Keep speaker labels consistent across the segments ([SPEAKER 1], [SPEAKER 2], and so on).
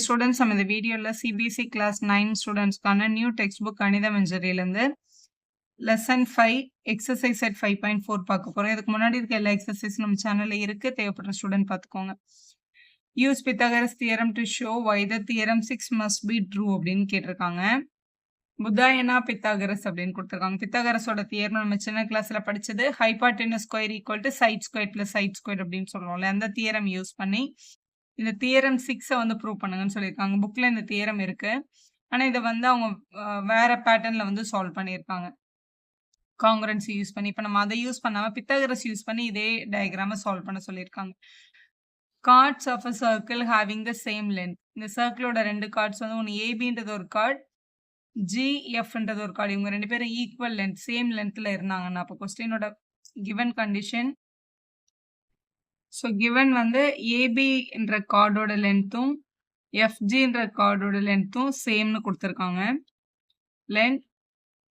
[SPEAKER 1] Students நம்ம இந்த வீடியோல சிபிஎஸ்இ கிளாஸ் 9 ஸ்டூடெண்ட்ஸ்க்கான நியூ டெக்ஸ்ட் புக் கணிதம் என்ஜரியிலேருந்து லெசன் 5 எக்ஸசைஸ் செட் 5.4 பார்க்க போறோம். இதுக்கு முன்னாடி இருக்க எல்லா எக்ஸசைஸ் நம்ம சேனல்ல இருக்கு, தேவைப்படுற ஸ்டூடெண்ட் பார்த்துக்கோங்க. Use Pythagoras theorem to show why the theorem 6 must be true அப்படின்னு கேட்டிருக்காங்க. புதாயனா பித்தாகரஸ் அப்படின்னு கொடுத்துருக்காங்க. பித்தாகரஸோட தியரம் நம்ம சின்ன கிளாஸ்ல படிச்சது hypotenuse square equal to side square plus side square அப்படின்னு சொல்லுவோம்ல, அந்த தியரம் யூஸ் பண்ணி இந்த தியரம் 6 வந்து ப்ரூவ் பண்ணுங்கன்னு சொல்லியிருக்காங்க. புக்ல இந்த தியரம் இருக்கு, ஆனா இதை வந்து அவங்க வேற பேட்டர்ன்ல வந்து சால்வ் பண்ணியிருக்காங்க காங்கிரன்சி யூஸ் பண்ணி. இப்போ நம்ம அதை யூஸ் பண்ணாம பித்தாகரஸ் யூஸ் பண்ணி இதே டயக்ராம சால்வ் பண்ண சொல்லியிருக்காங்க. Chords of a circle having the same length. இந்த சர்க்கிளோட ரெண்டு கார்ட்ஸ் வந்து ஒன்று ஏபின்றது ஒரு கார்டு, ஜிஎஃப்ன்றது ஒரு கார்டு. இவங்க ரெண்டு பேரும் ஈக்குவல் லென்த் சேம் லென்த்ல இருந்தாங்கன்னா அப்போ கொஸ்டினோட கிவன் கண்டிஷன். ஸோ கிவன் வந்து ஏபி என்ற கார்டோட லென்த்தும் எஃப்ஜின்ற கார்டோட லென்த்தும் சேம்னு கொடுத்துருக்காங்க. Length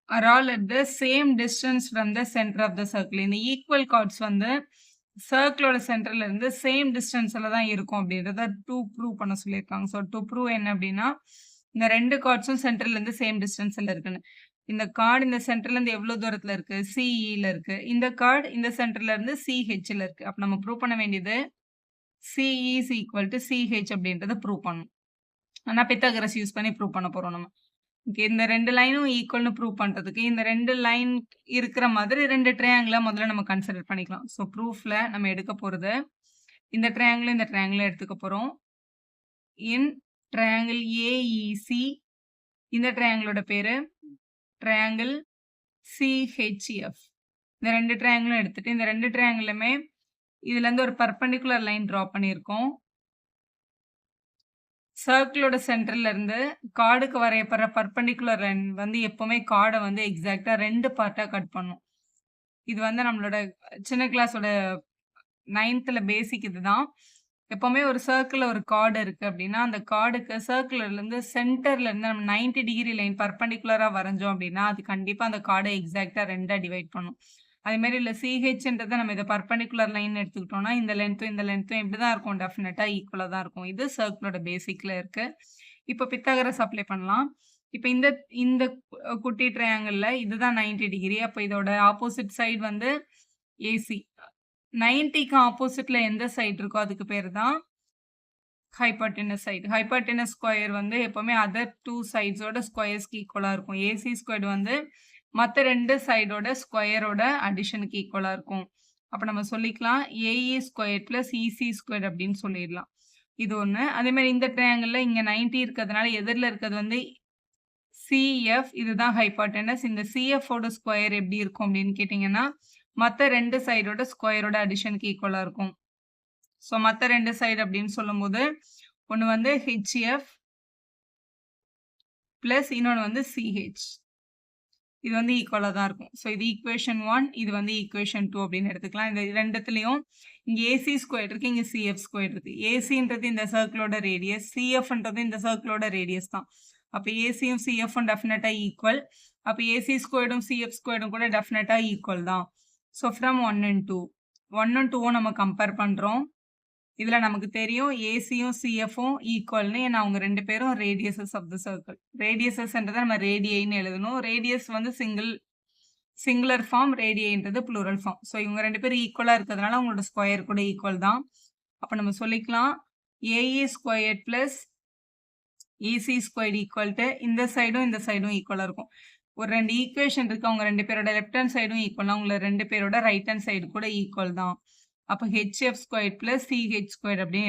[SPEAKER 1] are all at the same distance from the centre of the circle. இந்த ஈக்குவல் கார்ட்ஸ் வந்து சர்க்கிளோட சென்டர்ல இருந்து சேம் டிஸ்டன்ஸ்ல தான் இருக்கும் அப்படின்றத ப்ரூவ் பண்ண சொல்லியிருக்காங்க. ஸோ ப்ரூவ் என்ன அப்படின்னா, இந்த ரெண்டு கார்ட்ஸும் சென்டர்ல இருந்து சேம் டிஸ்டன்ஸ்ல இருக்குன்னு. இந்த கார்டு இந்த சென்டர்ல இருந்து எவ்வளவு தூரத்துல இருக்கு, சிஇல இருக்கு. இந்த கார்டு இந்த சென்டர்ல இருந்து சிஹெச்ல இருக்கு. அப்ப நம்ம ப்ரூவ் பண்ண வேண்டியது CE is equal to CH அப்படின்றத ப்ரூவ் பண்ணணும். ஆனா பித்தாகரஸ் யூஸ் பண்ணி ப்ரூவ் பண்ண போறோம் நம்ம. ஓகே, இந்த ரெண்டு லைனும் ஈக்குவல்னு ப்ரூவ் பண்றதுக்கு இந்த ரெண்டு லைன் இருக்கிற மாதிரி ரெண்டு ட்ரையாங்கிள முதல்ல நம்ம கன்சிடர் பண்ணிக்கலாம். ஸோ ப்ரூஃப்ல நம்ம எடுக்க போறது இந்த ட்ரையாங்கிள் இந்த ட்ரையாங்கிள் எடுத்துக்க போறோம். இன் ட்ரையாங்கிள் ஏஇசி, இந்த ட்ரையாங்கிளோட பேரு ட்ரையாங்கிள் சிஹெச்எஃப். இந்த ரெண்டு ட்ரையாங்கிளும் எடுத்துட்டு இந்த ரெண்டு ட்ரையாங்கிளுமே இதுல இருந்து ஒரு பர்பெண்டிகுலர் லைன் டிரா பண்ணியிருக்கோம். சர்க்கிளோட சென்டர்ல இருந்து கார்டுக்கு வரையப்படுற பர்பெண்டிகுலர் லைன் வந்து எப்பவுமே கார்டை வந்து எக்ஸாக்டா ரெண்டு பார்ட்டா கட் பண்ணும். இது வந்து நம்மளோட சின்ன கிளாஸோட 9th பேசிக் இதுதான். எப்பவுமே ஒரு சர்க்கிள் ஒரு கார்டு இருக்கு அப்படின்னா அந்த கார்டுக்கு சர்க்கிள்ல இருந்து சென்டர்ல இருந்து நம்ம 90 டிகிரி லைன் பர்பெண்டிகுலரா வரைஞ்சோம் அப்படின்னா அது கண்டிப்பா அந்த கார்டை எக்ஸாக்டா ரெண்டா டிவைட் பண்ணும். அதே மாதிரி இல்லை சிஹெச்ன்றதை நம்ம இதை பர்பெண்டிகுலர் லைன் எடுத்துக்கிட்டோம்னா இந்த லென்த்தும் இப்படிதான் இருக்கும், டெஃபினட்டா ஈக்குவலா தான் இருக்கும். இது சர்க்கிளோட பேசிக்ல இருக்கு. இப்போ பித்தாகரஸ் அப்ளை பண்ணலாம். இப்போ இந்த இந்த குட்டி ட்ரையாங்கிள்ல இதுதான் 90 டிகிரி. அப்போ இதோட ஆப்போசிட் சைடு வந்து ஏசி. 90க்கு ஆப்போசிட்ல எந்த சைடு இருக்கோ அதுக்கு பேர் தான் ஹைபார்டெனஸ் சைடு. ஹைபார்டெனஸ் ஸ்கொயர் வந்து எப்பவுமே அதர் டூ சைட்ஸோட ஸ்கொயர்ஸ்க்கு ஈக்குவலா இருக்கும். ஏசி ஸ்கொயர் வந்து மற்ற ரெண்டு சைடோட ஸ்கொயரோட அடிஷனுக்கு ஈக்குவலா இருக்கும். அப்ப நம்ம சொல்லிக்கலாம் AE square plus EC square அப்படின்னு சொல்லிடலாம். இது ஒண்ணு. அதே மாதிரி இந்த ட்ரையாங்கிள்ல இங்க 90 இருக்கிறதுனால எதிரில் இருக்கிறது வந்து சிஎஃப், இதுதான் ஹைபார்டெனஸ். இந்த சிஎஃப் ஓட ஸ்கொயர் எப்படி இருக்கும் அப்படின்னு கேட்டீங்கன்னா மற்ற ரெண்டு சைடோட ஸ்கொயரோட அடிஷனுக்கு ஈக்குவலா இருக்கும். ஸோ மற்ற ரெண்டு சைடு அப்படின்னு சொல்லும் போது ஒன்று வந்து ஹெச்எஃப் பிளஸ் இன்னொன்று வந்து சிஹெச். இது வந்து ஈக்குவலா தான் இருக்கும். ஸோ இது ஈக்குவேஷன் 1, இது வந்து ஈக்குவேஷன் 2 அப்படின்னு எடுத்துக்கலாம். இந்த ரெண்டுத்துலயும் இங்க ஏசி ஸ்கொயர் இருக்கு, இங்க சிஎஃப் ஸ்கொயர் இருக்கு. ஏசின்றது இந்த சர்க்கிளோட ரேடியஸ், சிஎஃப்ன்றது இந்த சர்க்கிளோட ரேடியஸ் தான். அப்போ ஏசியும் சிஎஃப்பும் டெஃபினட்டா ஈக்குவல். அப்போ ஏசி ஸ்கொயர்டும் சிஎஃப் ஸ்கொயர்டும் கூட டெஃபினட்டா ஈக்குவல் தான். ஸோ ஃப்ரம் 1 and 2 நம்ம கம்பேர் பண்றோம். இதுல நமக்கு தெரியும் ஏசியும் சிஎஃப்பும் ஈக்குவல்னு. ஏன்னா அவங்க ரெண்டு பேரும் ரேடியஸஸ் ஆஃப் த சர்க்கிள். ரேடியஸஸ்ன்றதை நம்ம ரேடியைன்னு எழுதணும். ரேடியஸ் வந்து சிங்குலர் ஃபார்ம், ரேடியன்றது ப்ளூரல் ஃபார்ம். ஸோ இவங்க ரெண்டு பேரும் ஈக்குவலா இருக்கிறதுனால அவங்களோட ஸ்கொயர் கூட ஈக்குவல் தான். அப்போ நம்ம சொல்லிக்கலாம் AE square plus EC square equal to இந்த சைடும் ஈக்குவலா இருக்கும். ஒரு ரெண்டு ஈக்குவேஷன் இருக்கு, அவங்க ரெண்டு பேரோட லெஃப்ட் ஹேண்ட் சைடும் ஈக்குவல், அவங்கள ரெண்டு பேரோட ரைட் ஹேண்ட் சைடு கூட ஈக்குவல் தான். அப்போ HF square plus CH square அப்படின்னு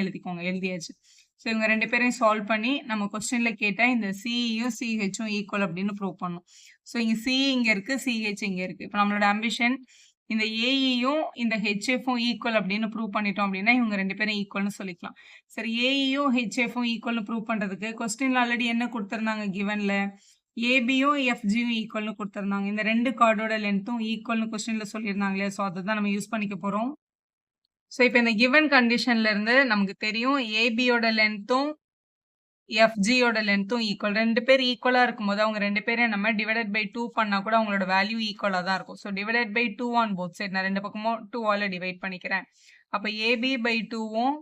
[SPEAKER 1] எழுதியாச்சு. ஸோ இவங்க ரெண்டு பேரையும் சால்வ் பண்ணி நம்ம கொஸ்டின்ல கேட்டா இந்த சிஇயும் சிஹெச்சும் ஈக்குவல் அப்படின்னு ப்ரூவ் பண்ணும். ஸோ இங்க சிஇ இங்க இருக்கு, சிஹெச் இங்க இருக்கு. இப்போ நம்மளோட அம்பிஷன் இந்த ஏஇயும் இந்த ஹெச்எஃப்பும் ஈக்குவல் அப்படின்னு ப்ரூவ் பண்ணிட்டோம் அப்படின்னா இவங்க ரெண்டு பேரும் ஈக்குவல்னு சொல்லிக்கலாம். சரி, ஏஇயும் ஹெச்எஃப்பும் ஈக்குவல்னு ப்ரூவ் பண்றதுக்கு கொஸ்டின்ல ஆல்ரெடி என்ன கொடுத்துருந்தாங்க கிவன்ல, ஏபியும் எஃப்ஜியும் ஈக்குவல்னு கொடுத்துருந்தாங்க. இந்த ரெண்டு கார்டோட லென்த்தும் ஈக்குவல்னு கொஸ்டின்ல சொல்லியிருந்தாங்களே, ஸோ அதை தான் நம்ம யூஸ் பண்ணிக்க போறோம். ஸோ இப்போ இந்த கிவன் கண்டிஷன்ல இருந்து நமக்கு தெரியும் ஏபியோட லென்த்தும் எஃப்ஜியோட லென்த்தும் ஈக்குவல். ரெண்டு பேர் ஈக்குவலா இருக்கும்போது அவங்க ரெண்டு பேரையும் நம்ம டிவைடட் பை 2 பண்ணா கூட அவங்களோட வேல்யூ ஈக்குவலா தான் இருக்கும். So divided by 2 on both side. நான் ரெண்டு பக்கமும் 2ஆல டிவைட் பண்ணிக்கிறேன். அப்போ ஏபி பை 2வும்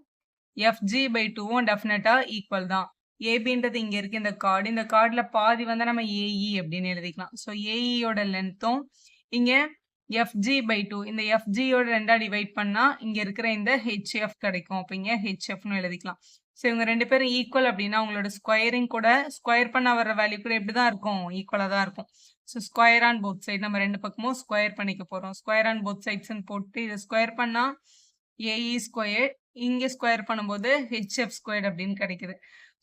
[SPEAKER 1] எஃப்ஜி பை 2வும் டெஃபினட்டா ஈக்குவல் தான். ஏபின்றது இங்க இருக்கு இந்த கார்டு. இந்த கார்டுல பாதி வந்து நம்ம ஏஇ அப்படின்னு எழுதிக்கலாம். ஸோ ஏஇயோட லென்த்தும் இங்க FG/2 இந்த FGயோட 2ஆ டிவைட் பண்ணா இங்க இருக்கிற இந்த HF கிடைக்கும். அப்ப இங்க HFன்னு எழுதிக்கலாம். ஸோ இவங்க 2 பேரும் ஈக்குவல் அப்படின்னா உங்களோட ஸ்கொயரிங் கூட ஸ்கொயர் பண்ண வர வேல்யூ கூட எப்படி தான் இருக்கும்? ஈக்குவலா தான் இருக்கும். So square on both side நம்ம 2 பக்கமும் ஸ்கொயர் பண்ணிக்க போறோம். ஸ்கொயர் ஆன் போத் சைட்ஸ்ன்னு போட்டு இதை ஸ்கொயர் பண்ணா ஏஇ ஸ்கொயர் இங்க ஸ்கொயர் பண்ணும்போது HF ஸ்கொயர் அப்படின்னு கிடைக்குது.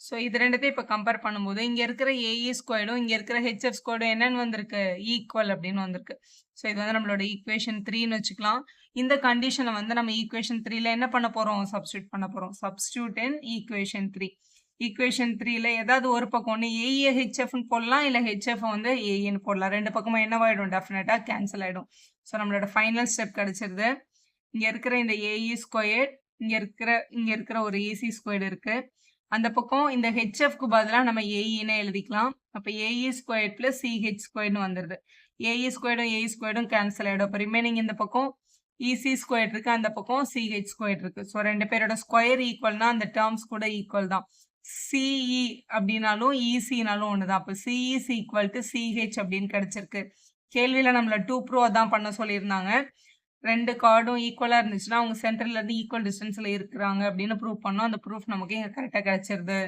[SPEAKER 1] ஸோ இது ரெண்டுத்தையும் இப்போ கம்பேர் பண்ணும்போது இங்க இருக்கிற ஏஇ ஸ்கொயர்டும் இங்க இருக்கிற HF ஸ்கொயர்டும் என்னன்னு வந்திருக்கு? ஈக்குவல் அப்படின்னு வந்திருக்கு. ஸோ இது வந்து நம்மளோட ஈக்குவேஷன் 3ன்னு வச்சுக்கலாம். இந்த கண்டிஷனை வந்து நம்ம ஈக்குவேஷன் 3ல என்ன பண்ண போறோம்? சப்ஸ்டியூட் பண்ண போறோம். சப்ஸ்டியூட் இன் ஈக்குவேஷன் 3. ஈக்குவேஷன் 3ல ஏதாவது ஒரு பக்கம் ஒன்று ஏஇ ஹெச்எஃப்னு போடலாம், இல்லை ஹெச்எஃப் வந்து ஏஇன்னு போடலாம். ரெண்டு பக்கமும் என்னவாயிடும்? டெஃபினட்டா கேன்சல் ஆயிடும். ஸோ நம்மளோட ஃபைனல் ஸ்டெப் கிடைச்சிருது. இங்க இருக்கிற இந்த ஏஇ ஸ்கொயர் இங்க இருக்கிற ஒரு ஏசி ஸ்கொயர் இருக்கு. அந்த பக்கம் இந்த ஹெச்எஃப்க்கு பதிலா நம்ம ஏஇன்னு எழுதிக்கலாம். அப்ப ஏஇ ஸ்கொயர் பிளஸ் சிஹெச் ஸ்கொயர்னு வந்துருது. ஏஇ ஸ்கொயர்டும் ஏஇ ஸ்கொயர்டும் கேன்சல் ஆயிடும். அப்ப ரிமைனிங் இந்த பக்கம் இசி ஸ்கொயர் இருக்கு, அந்த பக்கம் சிஹெச் ஸ்கொயர் இருக்கு. ஸோ ரெண்டு பேரோட ஸ்கொயர் ஈக்குவல்னா அந்த டேர்ம்ஸ் கூட ஈக்குவல் தான். சிஇ அப்படின்னாலும் இசினாலும் ஒண்ணுதான். அப்ப சிஇஸ் ஈக்குவல் டு சிஹெச் அப்படின்னு கிடைச்சிருக்கு. கேள்வியில நம்மள 2 ப்ரூவ் அதான் பண்ண சொல்லியிருந்தாங்க. ரெண்டு கார்டும் ஈக்குவலா இருந்துச்சுன்னா அவங்க சென்டர்ல இருந்து ஈக்குவல் டிஸ்டன்ஸ்ல இருக்கிறாங்க அப்படின்னு ப்ரூவ் பண்ணோம். அந்த ப்ரூஃப் நமக்கு இங்க கரெக்டா கிடைச்சிருது.